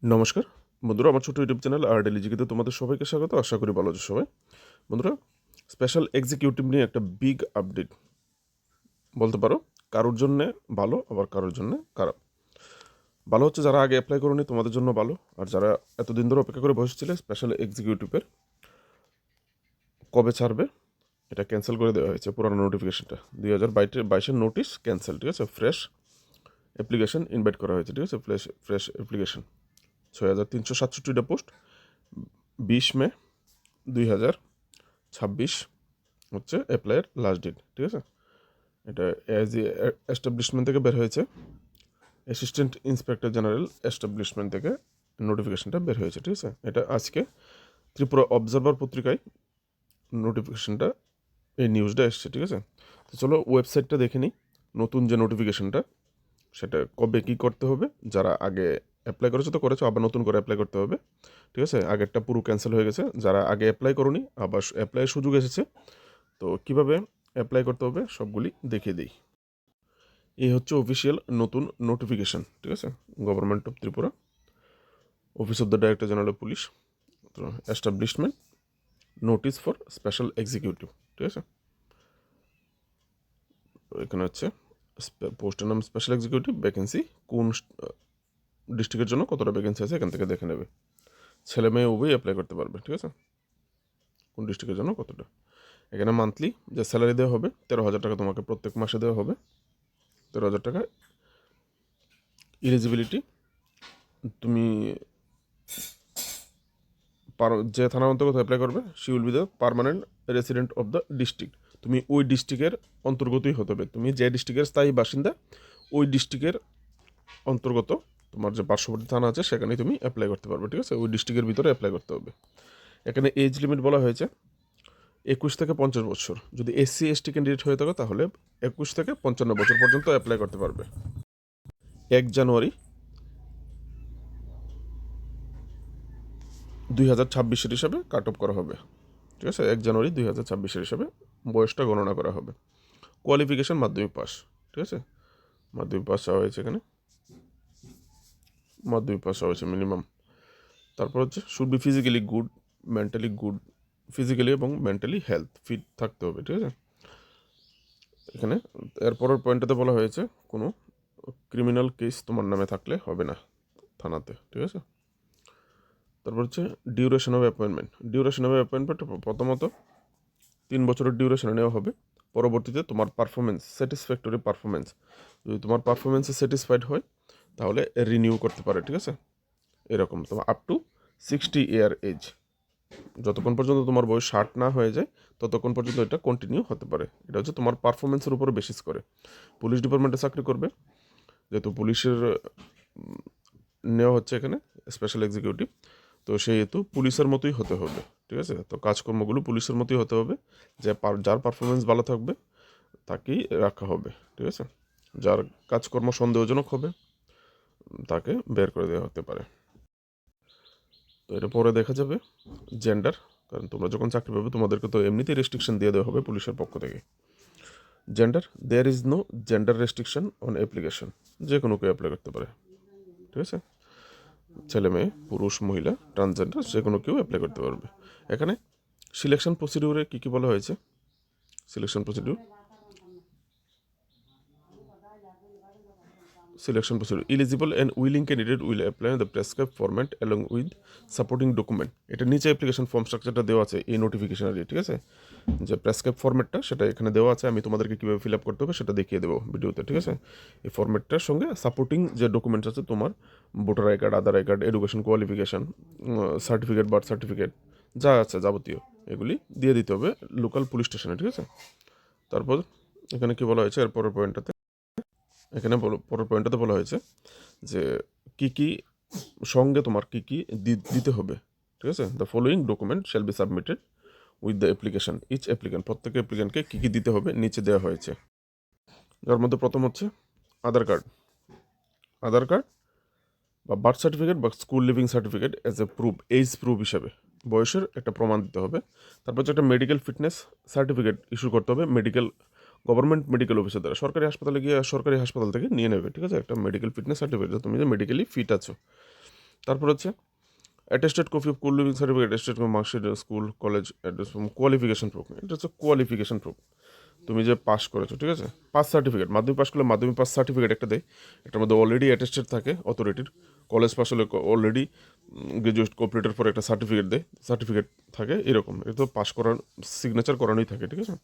নমস্কার বন্ধুরা, আমার ছোট ইউটিউব চ্যানেল আর ডেলি জিকেতে তোমাদের সবাইকে স্বাগত। আশা করি ভালো আছো সবাই। বন্ধুরা, স্পেশাল এক্সিকিউটিভ নিয়ে একটা বিগ আপডেট বলতে পারো। কারোর জন্য ভালো, আবার কারোর জন্য খারাপ। ভালো হচ্ছে যারা আগে অ্যাপ্লাই করোনি তোমাদের জন্য ভালো, আর যারা এতদিন ধরে অপেক্ষা করে বসেছিলে স্পেশাল এক্সিকিউটিভের কবে ছাড়বে এটা ক্যান্সেল করে দেওয়া হয়েছে। পুরানো নোটিফিকেশনটা 2022-22 নোটিশ ক্যান্সেল, ঠিক আছে। ফ্রেশ অ্যাপ্লিকেশন ইনভাইট করা হয়েছে, ঠিক আছে। ফ্রেশ অ্যাপ্লিকেশন 6367টা পোস্ট 20 মে 2026 হচ্ছে অ্যাপ্লাইয়ের লাস্ট ডেট, ঠিক আছে। এটা এজ এস্টাবলিশমেন্ট থেকে বের হয়েছে, অ্যাসিস্ট্যান্ট ইন্সপেক্টর জেনারেল এস্টাবলিশমেন্ট থেকে নোটিফিকেশনটা বের হয়েছে, ঠিক আছে। এটা আজকে ত্রিপুরা অবজারভার পত্রিকায় নোটিফিকেশনটা, এই নিউজটা এসছে, ঠিক আছে। তো চলো ওয়েবসাইটটা দেখে নিই, নতুন যে নোটিফিকেশনটা সেটা কবে কী করতে হবে। যারা আগে অ্যাপ্লাই করেছো তো করেছো, আবার নতুন করে অ্যাপ্লাই করতে হবে, ঠিক আছে। আগেরটা পুরো ক্যান্সেল হয়ে গেছে। যারা আগে অ্যাপ্লাই করোনি আবার অ্যাপ্লাইয়ের সুযোগ এসেছে, তো কিভাবে অ্যাপ্লাই করতে হবে সবগুলি দেখিয়ে দিই। এই হচ্ছে অফিসিয়াল নতুন নোটিফিকেশান, ঠিক আছে। Government of Tripura, office of the director general of police, তো establishment notice for special executive, ঠিক আছে। এখানে হচ্ছে পোস্টের নাম স্পেশাল এক্সিকিউটিভ, ভ্যাকেন্সি কোন ডিস্ট্রিক্টের জন্য কতটা ভ্যাকেন্সি আছে এখান থেকে দেখে নেবে। ছেলে মেয়ে উভয়ই অ্যাপ্লাই করতে পারবে, ঠিক আছে। কোন ডিস্ট্রিক্টের জন্য কতটা। এখানে মান্থলি যে স্যালারি দেওয়া হবে 13,000 টাকা তোমাকে প্রত্যেক মাসে দেওয়া হবে। 13,000 টাকা। এলিজিবিলিটি, তুমি যে থানার অন্তর্গত অ্যাপ্লাই করবে she will be the permanent resident of the district. তুমি ওই ডিস্ট্রিক্টের অন্তর্গতই হতে হবে। তুমি যে ডিস্ট্রিক্টের স্থায়ী বাসিন্দা ওই ডিস্ট্রিক্টের অন্তর্গত তোমার যে পার্শ্ববর্তী থানা আছে সেখানেই তুমি অ্যাপ্লাই করতে পারবে, ঠিক আছে। ওই ডিস্ট্রিক্টের ভিতরে অ্যাপ্লাই করতে হবে। এখানে এজ লিমিট বলা হয়েছে 21 থেকে 50 বছর। যদি SC ST ক্যান্ডিডেট হয়ে থাকো তাহলে 21 থেকে 55 বছর পর্যন্ত অ্যাপ্লাই করতে পারবে। 1 জানুয়ারি 2026 হিসাবে কাট অফ করা হবে, ঠিক আছে। 1 জানুয়ারি 2026 হিসাবে বয়সটা গণনা করা হবে। কোয়ালিফিকেশান মাধ্যমিক পাস, ঠিক আছে। মাধ্যমিক পাস চাওয়া হয়েছে এখানে, মাধ্যমিক পাস চাওয়া হয়েছে মিনিমাম। তারপর হচ্ছে should be physically good, mentally good, physically এবং মেন্টালি হেলথ ফিট থাকতে হবে, ঠিক আছে। এখানে এরপরের পয়েন্টটাতে বলা হয়েছে কোনো ক্রিমিনাল কেস তোমার নামে থাকলে হবে না থানাতে, ঠিক আছে। তারপর হচ্ছে duration of appointment. Duration of appointment প্রথমত 3 বছরের ডিউরেশনে নেওয়া হবে। পরবর্তীতে তোমার পারফরমেন্স, স্যাটিসফ্যাক্টরি পারফরমেন্স, যদি তোমার পারফরমেন্সে স্যাটিসফাইড হয় তাহলে রিনিউ করতে পারে, ঠিক আছে। এরকম তোমার আপ টু 60 ইয়ার এজ, যতক্ষণ পর্যন্ত তোমার বয়স 60 না হয়ে যায় ততক্ষণ পর্যন্ত এটা কন্টিনিউ হতে পারে। এটা হচ্ছে তোমার পারফরমেন্সের উপর বেসিস করে। পুলিশ ডিপার্টমেন্টে চাকরি করবে, যেহেতু পুলিশের নেওয়া হচ্ছে এখানে স্পেশাল এক্সিকিউটিভ, তো সেহেতু পুলিশের মতোই হতে হবে, ঠিক আছে। তো কাজকর্মগুলো পুলিশের মতোই হতে হবে। যে যার পারফরমেন্স ভালো থাকবে তাকেই রাখা হবে, ঠিক আছে। যার কাজকর্ম সন্দেহজনক হবে তাকে বের করে দেওয়া হতে পারে। তো এটা পরে দেখা যাবে জেন্ডার, কারণ তোমরা যখন চাকরি পাবে তোমাদেরকে তো এমনিতেই রেস্ট্রিকশন দিয়ে দেওয়া হবে পুলিশের পক্ষ থেকে। Gender, there is no gender restriction on application, যে কোনো কেউ অ্যাপ্লাই করতে পারে, ঠিক আছে। ছেলে মেয়ে, পুরুষ, মহিলা, ট্রান্সজেন্ডার যে কোনো কেউ অ্যাপ্লাই করতে পারবে। এখানে সিলেকশন প্রসিডিউরে কী কী বলা হয়েছে। Selection procedure, eligible and willing candidate will apply the prescribe format along with supporting document. এটা নিচে অ্যাপ্লিকেশন ফর্ম স্ট্রাকচারটা দেওয়া আছে এই নোটিফিকেশনারি, ঠিক আছে। যে প্রেসক্রাইব ফরম্যাটটা সেটা এখানে দেওয়া আছে, আমি তোমাদেরকে কীভাবে ফিল আপ করতে হবে সেটা দেখিয়ে দেবো ভিডিওতে, ঠিক আছে। এই ফরম্যাটটার সঙ্গে সাপোর্টিং যে ডকুমেন্টস আছে তোমার voter I card, Aadhaar I card, education qualification, certificate, birth certificate যা আছে যাবতীয় এগুলি দিয়ে দিতে হবে লোকাল পুলিশ স্টেশনে, ঠিক আছে। তারপর এখানে কী বলা হয়েছে এর পরের পয়েন্টটাতে, এখানে পরের পয়েন্টটাতে বলা হয়েছে যে কী কী সঙ্গে তোমার কী কী দিতে হবে, ঠিক আছে। The following document shall be submitted with the application each applicant. প্রত্যেক অ্যাপ্লিক্যান্টকে কী কী দিতে হবে নিচে দেওয়া হয়েছে। যার মধ্যে প্রথম হচ্ছে আধার কার্ড, আধার কার্ড বা বার্থ সার্টিফিকেট বা school leaving certificate as a proof, age proof হিসাবে বয়সের একটা প্রমাণ দিতে হবে। তারপর হচ্ছে একটা মেডিকেল ফিটনেস সার্টিফিকেট ইস্যু করতে হবে গভর্নমেন্ট মেডিকেল অফিসের দ্বারা। সরকারি হাসপাতালে গিয়ে সরকারি হাসপাতাল থেকে নিয়ে নেবে, ঠিক আছে। একটা মেডিকেল ফিটনেস সার্টিফিকেট, তুমি যে মেডিকেলি ফিট আছো। তারপর হচ্ছে attested copy of living certificate, attested marksheet, school college address, qualification proof. এটা হচ্ছে কোয়ালিফিকেশন প্রুফ, তুমি যে পাস করেছো, ঠিক আছে। পাস সার্টিফিকেট, মাধ্যমিক পাস করলে মাধ্যমিক পাস সার্টিফিকেট একটা দেয়, এটার মধ্যে অলরেডি অ্যাটেস্টেড থাকে অথরিটির। কলেজ পাস হলে অলরেডি গ্রাজুয়েট কমপ্লিটের পর একটা সার্টিফিকেট দেয়, সার্টিফিকেট থাকে এরকম, এটা তো পাস করার সিগনেচার করানোই থাকে, ঠিক আছে।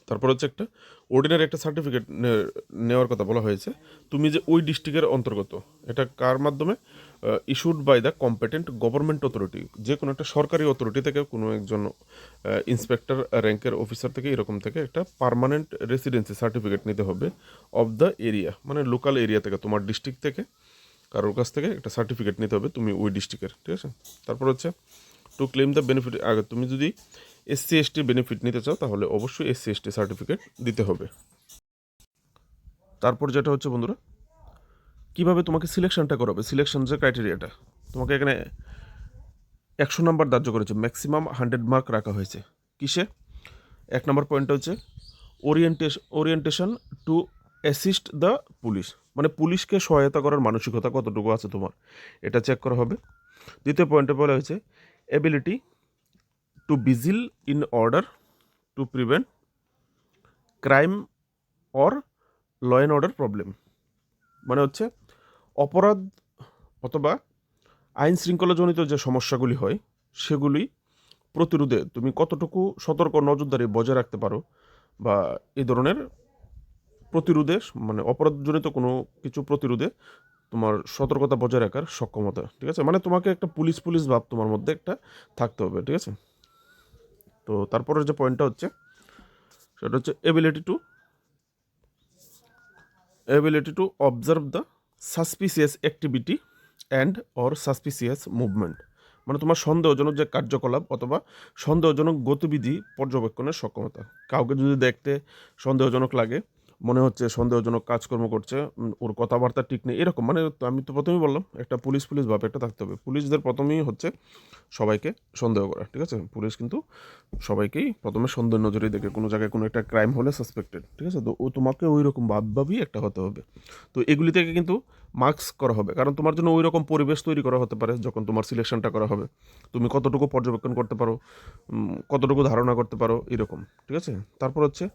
তারপর হচ্ছে একটা অর্ডিনারি একটা সার্টিফিকেট নেওয়ার কথা বলা হয়েছে, তুমি যে ওই ডিস্ট্রিক্টের অন্তর্গত। এটা কার মাধ্যমে? Issued by the competent government authority, যে কোনো একটা সরকারি অথরিটি থেকে, কোনো একজন ইন্সপেক্টর র্যাঙ্কের অফিসার থেকে, এরকম থেকে একটা পার্মানেন্ট রেসিডেন্সি সার্টিফিকেট নিতে হবে অফ দ্য এরিয়া, মানে লোকাল এরিয়া থেকে, তোমার ডিস্ট্রিক্ট থেকে কারোর কাছ থেকে একটা সার্টিফিকেট নিতে হবে তুমি ওই ডিস্ট্রিক্টের, ঠিক আছে। তারপর হচ্ছে টু ক্লেম দ্য বেনিফিট, আগে তুমি যদি এসসি এসটি বেনিফিট নিতে চাও তাহলে অবশ্যই এসসি এসটি সার্টিফিকেট দিতে হবে। তারপর যেটা হচ্ছে বন্ধুরা, কীভাবে তোমাকে সিলেকশনটা করা হবে, সিলেকশন যে ক্রাইটেরিয়াটা, তোমাকে এখানে 100 নাম্বার ধার্য করেছে, ম্যাক্সিমাম 100 মার্ক রাখা হয়েছে। কিসে? 1 নম্বর পয়েন্টটা হচ্ছে orientation two assist the police, মানে পুলিশকে সহায়তা করার মানসিকতা কতটুকু আছে তোমার, এটা চেক করা হবে। দ্বিতীয় পয়েন্টে বলা হয়েছে ability to vigil in order to prevent crime or law and order problem, মানে হচ্ছে অপরাধ অথবা আইন শৃঙ্খলাজনিত যে সমস্যাগুলি হয় সেগুলি প্রতিরোধে তুমি কতটুকু সতর্ক নজরদারি বজায় রাখতে পারো, বা এই ধরনের প্রতিরোধে, মানে অপরাধজনিত কোনো কিছু প্রতিরোধে তোমার সতর্কতা বজায় রাখার সক্ষমতা, ঠিক আছে। মানে তোমাকে একটা পুলিশ পুলিশ ভাব তোমার মধ্যে একটা থাকতে হবে, ঠিক আছে। তো তারপরের যে পয়েন্টটা হচ্ছে সেটা হচ্ছে ability to observe the suspicious activity and or suspicious movement, মানে তোমার সন্দেহজনক যে কার্যকলাপ অথবা সন্দেহজনক গতিবিধি পর্যবেক্ষণের সক্ষমতা। কাউকে যদি দেখতে সন্দেহজনক লাগে, মনে হচ্ছে সন্দেহজনক কাজকর্ম করছে, ওর কথাবার্তা ঠিক নেই, এরকম, মানে তো আমি তো প্রথমেই বললাম একটা পুলিশ পুলিশ ভাব একটা থাকতে হবে। পুলিশদের প্রথমেই হচ্ছে সবাইকে সন্দেহ করা, ঠিক আছে। পুলিশ কিন্তু সবাইকেই প্রথমে সন্দেহ নজরে দেখে, কোনো জায়গায় কোনো একটা ক্রাইম হলে সাসপেক্টেড, ঠিক আছে। তো ও তোমাকে ওই রকম ভাবভাবেই একটা হতে হবে। তো এগুলি থেকে কিন্তু মার্কস করা হবে, কারণ তোমার জন্য ওই রকম পরিবেশ তৈরি করা হতে পারে যখন তোমার সিলেকশনটা করা হবে, তুমি কতটুকু পর্যবেক্ষণ করতে পারো, কতটুকু ধারণা করতে পারো, এরকম, ঠিক আছে। তারপর হচ্ছে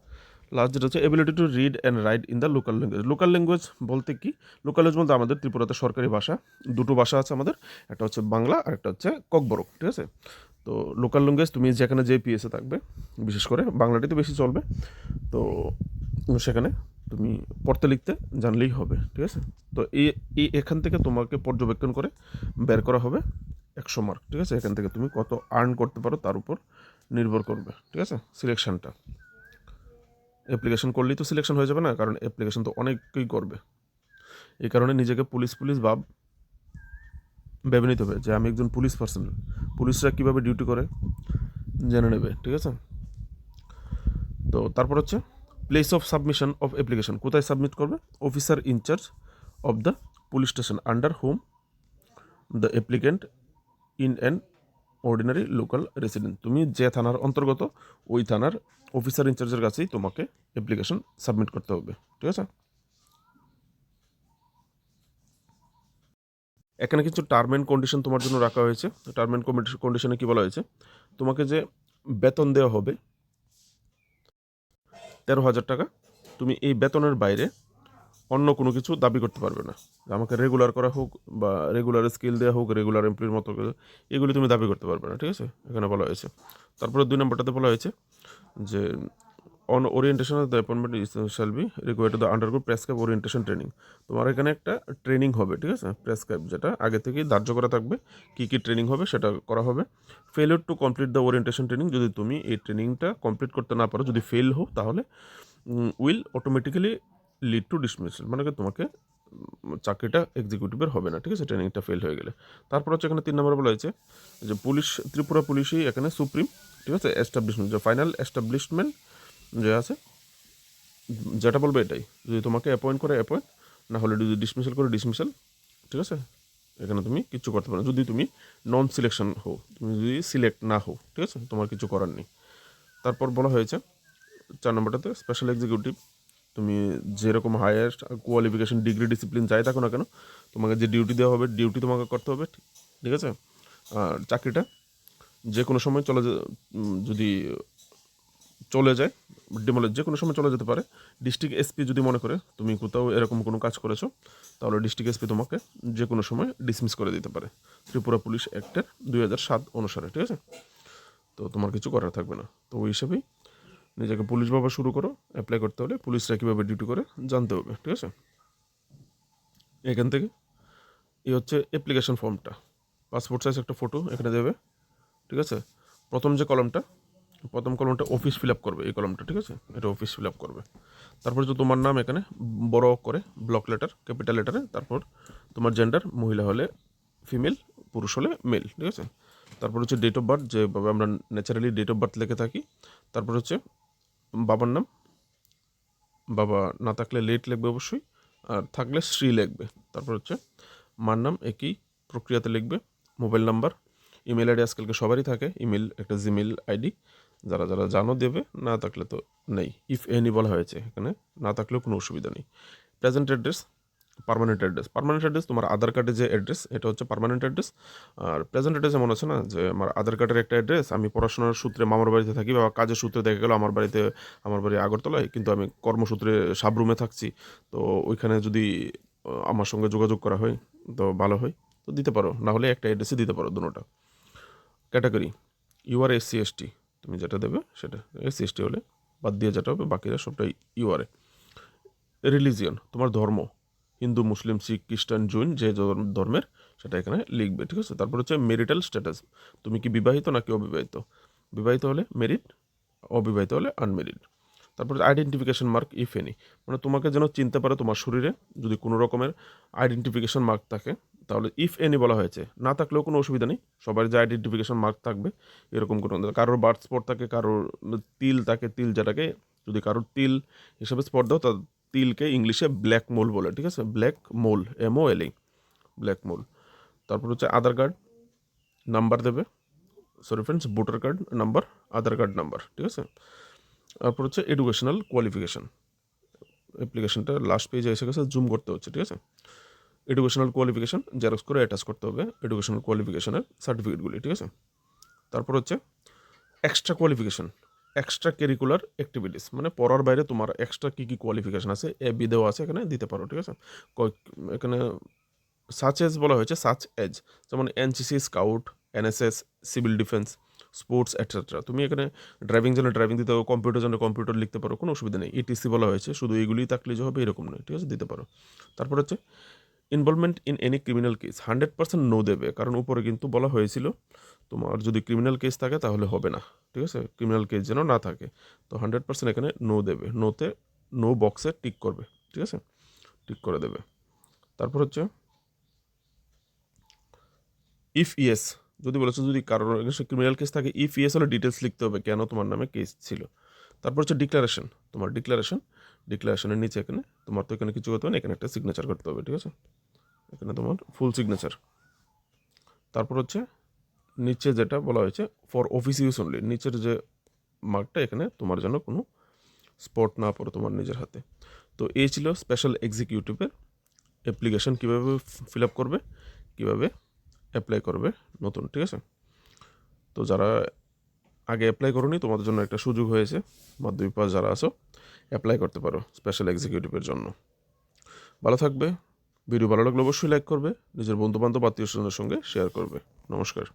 লাস্ট যেটা হচ্ছে ability to read and right in the local language. Local language বলতে কি? লোকাল ল্যাঙ্গুয়েজ বলতে আমাদের ত্রিপুরাতে সরকারি ভাষা দুটো ভাষা আছে আমাদের, একটা হচ্ছে বাংলা আর একটা হচ্ছে ককবরক, ঠিক আছে। তো লোকাল ল্যাঙ্গুয়েজ তুমি যেখানে যে পিএসে থাকবে, বিশেষ করে বাংলাটাই তো বেশি চলবে, তো সেখানে তুমি পড়তে লিখতে জানলেই হবে, ঠিক আছে। তো এখান থেকে তোমাকে পর্যবেক্ষণ করে বের করা হবে 100 মার্ক, ঠিক আছে। এখান থেকে তুমি কত আর্ন করতে পারো তার উপর নির্ভর করবে, ঠিক আছে, সিলেকশনটা। অ্যাপ্লিকেশন করলেই তো সিলেকশন হয়ে যাবে না, কারণ অ্যাপ্লিকেশন তো অনেকেই করবে, এই কারণে নিজেকে পুলিশ পুলিশ ভেবে নিতে হবে যে আমি একজন পুলিশ পার্সন, পুলিশরা কীভাবে ডিউটি করে জেনে নেবে, ঠিক আছে। তো তারপর হচ্ছে place of submission of application, কোথায় সাবমিট করবে? Officer in charge of the police station under whom the applicant in an ordinary local resident, তুমি যে থানার অন্তর্গত ওই থানার অফিসার ইনচার্জের কাছেই তোমাকে অ্যাপ্লিকেশন সাবমিট করতে হবে, ঠিক আছে। এখানে কিছু টার্ম অ্যান্ড কন্ডিশন তোমার জন্য রাখা হয়েছে। টার্ম অ্যান্ড কন্ডিশনে কী বলা হয়েছে? তোমাকে যে বেতন দেওয়া হবে 13,000 টাকা, তুমি এই বেতনের বাইরে অন্য কোনো কিছু দাবি করতে পারবে না। আমাকে রেগুলার করা হোক বা রেগুলার স্কিল দেওয়া হোক, রেগুলার এমপ্লয়ির মতো এগুলি তুমি দাবি করতে পারবে না, ঠিক আছে, এখানে বলা হয়েছে। তারপরে 2 নম্বরটাতে বলা হয়েছে যে on orientation of the appointment shall be required to the undergo prescribe orientation training, তোমার এখানে একটা ট্রেনিং হবে, ঠিক আছে, প্রেসক্রাইব, যেটা আগে থেকেই ধার্য করা থাকবে কী কী ট্রেনিং হবে সেটা করা হবে। Failure to complete the orientation training, যদি তুমি এই ট্রেনিংটা কমপ্লিট করতে না পারো, যদি ফেল হও, তাহলে will automatically lead to dismissal, মানে কি তোমাকে চাকরিটা এক্সিকিউটিভের হবে না, ঠিক আছে, ট্রেনিংটা ফেল হয়ে গেলে। তারপর হচ্ছে এখানে 3 নম্বর বলা হয়েছে যে পুলিশ, ত্রিপুরা পুলিশই এখানে সুপ্রিম, ঠিক আছে, এস্টাবলিশমেন্ট, যে ফাইনাল এস্টাবলিশমেন্ট যে আছে, যেটা বলবে এটাই, যদি তোমাকে অ্যাপয়েন্ট করে অ্যাপয়েন্ট, না হলে যদি ডিসমিসাল করে ডিসমিসাল, ঠিক আছে। এখানে তুমি কিছু করতে পারো যদি তুমি নন সিলেকশন হও, তুমি যদি সিলেক্ট না হও, ঠিক আছে, তোমার কিছু করার নেই। তারপর বলা হয়েছে 4 নম্বরটাতে স্পেশাল এক্সিকিউটিভ, তুমি যেরকম হায়ার কোয়ালিফিকেশন ডিগ্রি ডিসিপ্লিন যাই থাকো না কেন, তোমাকে যে ডিউটি দেওয়া হবে ডিউটি তোমাকে করতে হবে, ঠিক আছে। আর চাকরিটা যে কোনো সময় যদি চলে যায়, ডিমোলেজ যে কোনো সময় চলে যেতে পারে। ডিস্ট্রিক্ট এসপি যদি মনে করে তুমি কোথাও এরকম কোনো কাজ করেছো, তাহলে ডিস্ট্রিক্ট এসপি তোমাকে যে কোনো সময় ডিসমিস করে দিতে পারে ত্রিপুরা পুলিশ অ্যাক্টের 2007 অনুসারে, ঠিক আছে। তো তোমার কিছু করার থাকবে না। তো ওই হিসাবেই নিজেকে পুলিশ ভাবা শুরু করো। অ্যাপ্লাই করতে হলে পুলিশরা কীভাবে ডিউটি করে জানতে হবে, ঠিক আছে। এখান থেকে এই হচ্ছে অ্যাপ্লিকেশন ফর্মটা, পাসপোর্ট সাইজ একটা ফটো এখানে দেবে, ঠিক আছে। প্রথম কলমটা অফিস ফিল আপ করবে, এই কলমটা, ঠিক আছে, এটা অফিস ফিল আপ করবে। তারপর যে তোমার নাম এখানে বড় করে ব্লক লেটার ক্যাপিটাল লেটারে, তারপর তোমার জেন্ডার, মহিলা হলে ফিমেল, পুরুষ হলে মেল, ঠিক আছে। তারপর হচ্ছে ডেট অফ বার্থ, যেভাবে আমরা ন্যাচারালি ডেট অফ বার্থ লিখে থাকি। তারপর হচ্ছে বাবার নাম, বাবা না থাকলে লেট লিখবে অবশ্যই, আর থাকলে শ্রী লিখবে। তারপর হচ্ছে মার নাম একই প্রক্রিয়াতে লিখবে। মোবাইল নাম্বার, ইমেল আইডি আজকালকে সবারই থাকে, ইমেল একটা জিমেল আইডি, যারা যারা জানো দেবে, না থাকলে তো নেই। ইফ এনি বলা হয়েছে এখানে, না থাকলেও কোনো অসুবিধা নেই। প্রেজেন্ট অ্যাড্রেস, পার্মানেন্ট অ্যাড্রেস তোমার আধার কার্ডে যে অ্যাড্রেস, এটা হচ্ছে পার্মানেন্ট অ্যাড্রেস। আর প্রেজেন্ট অ্যাড্রেস এমন আছে না যে আমার আধার কার্ডের একটা অ্যাড্রেস, আমি পড়াশোনার সূত্রে মামার বাড়িতে থাকি বা কাজের সূত্রে দেখা গেলো আমার বাড়ি আগরতলায়, কিন্তু আমি কর্মসূত্রে সাবরুমে থাকছি। তো ওইখানে যদি আমার সঙ্গে যোগাযোগ করা হয় তো ভালো হয়, তো দিতে পারো, না হলে একটা অ্যাড্রেসে দিতে পারো দুটোটা। ক্যাটাগরি, ইউআর SC ST, তুমি যেটা দেবে সেটা SC ST হলে বাদ দিয়ে যেটা হবে, বাকিরা সবটাই ইউআরে। রিলিজিয়ন, তোমার ধর্ম, হিন্দু, মুসলিম, শিখ, খ্রিস্টান, জৈন, যে ধর্মের সেটা এখানে লিখবে, ঠিক আছে। তারপর হচ্ছে মেরিটাল স্ট্যাটাস, তুমি কি বিবাহিত নাকি অবিবাহিত, বিবাহিত হলে মেরিড, অবিবাহিত হলে আনমেরিড। তারপর আইডেন্টিফিকেশন মার্ক, ইফ এনি, মানে তোমাকে যেন চিনতে পারে তোমার শরীরে যদি কোনো রকমের আইডেন্টিফিকেশন মার্ক থাকে, তাহলে ইফ এনি বলা হয়েছে। না থাকলেও কোনো অসুবিধা নেই, সবার যে আইডেন্টিফিকেশন মার্ক থাকবে এরকম কোনো, কারোর বার্থ স্পট থাকে, কারোর তিল থাকে, তিল যেটাকে, যদি কারোর তিল হিসাবে স্পট দাও, তা তিলকে ইংলিশে ব্ল্যাক মোল বলে, ঠিক আছে, black mole, MOLE, black mole. তারপর হচ্ছে আধার কার্ড নাম্বার দেবে, sorry friends, voter card number, Aadhaar card number, ঠিক আছে। তারপর হচ্ছে এডুকেশনাল কোয়ালিফিকেশান, অ্যাপ্লিকেশনটা লাস্ট পেজে এসে গেছে, জুম করতে হচ্ছে, ঠিক আছে। এডুকেশনাল কোয়ালিফিকেশান জেরক্স করে অ্যাটাচ করতে হবে, এডুকেশনাল কোয়ালিফিকেশানের সার্টিফিকেটগুলি, ঠিক আছে। তারপর হচ্ছে extra qualification, extra curricular activities, মানে পড়ার বাইরে তোমার এক্সট্রা কী কী কোয়ালিফিকেশান আছে, বি দেওয়া আছে এখানে, দিতে পারো, ঠিক আছে। এখানে সাচ এজ বলা হয়েছে, সাচ এজ, যেমন NCC, scout, NSS, civil defence, sports etcetera. তুমি এখানে ড্রাইভিং জন্য ড্রাইভিং দিতে পারো, কম্পিউটার জন্য কম্পিউটার লিখতে পারো, কোনো অসুবিধা নেই। ETC বলা হয়েছে, শুধু এইগুলিই থাকলে যে হবে এরকম নয়, ঠিক আছে, দিতে পারো। তারপর হচ্ছে involvement in any criminal case, 100% no দেবে, কারণ উপরে কিন্তু বলা হয়েছিল তোমার যদি ক্রিমিনাল কেস থাকে তাহলে হবে না, ঠিক আছে, ক্রিমিনাল কেস যেন না থাকে। তো 100% এখানে নো দেবে, নো বক্সে টিক করবে, ঠিক আছে, টিক করে দেবে। তারপর হচ্ছে ইফ ইয়েস, যদি বলেছো যদি কারোর ক্রিমিনাল কেস থাকে, ইফ ইয়েস হলে ডিটেলস লিখতে হবে কেন তোমার নামে কেস ছিল। তারপর হচ্ছে ডিক্লারেশন, তোমার ডিক্লারেশনের নিচে এখানে তোমার তো এখানে কিছু করতে হবে না, এখানে একটা সিগনেচার করতে হবে, ঠিক আছে, এখানে তোমার ফুল সিগনেচার। তারপর হচ্ছে নিচে যেটা বলা হয়েছে ফর অফিস ইউজ অনলি, নিচের যে মার্কটা এখানে তোমার জন্য কোনো স্পট না পড়ে তোমার নিজের হাতে। তো এই ছিল স্পেশাল এক্সিকিউটিভের অ্যাপ্লিকেশন কীভাবে ফিল আপ করবে, কীভাবে অ্যাপ্লাই করবে নতুন, ঠিক আছে। তো যারা আগে অ্যাপ্লাই করোনি তোমাদের জন্য একটা সুযোগ হয়েছে, মাধ্যমিক পাস যারা আছো অ্যাপ্লাই করতে পারো স্পেশাল এক্সিকিউটিভের জন্য। ভালো থাকবে, ভিডিও ভালো লাগলে অবশ্যই লাইক করবে, নিজের বন্ধুবান্ধব আত্মীয় স্বজনের সঙ্গে শেয়ার করবে। নমস্কার।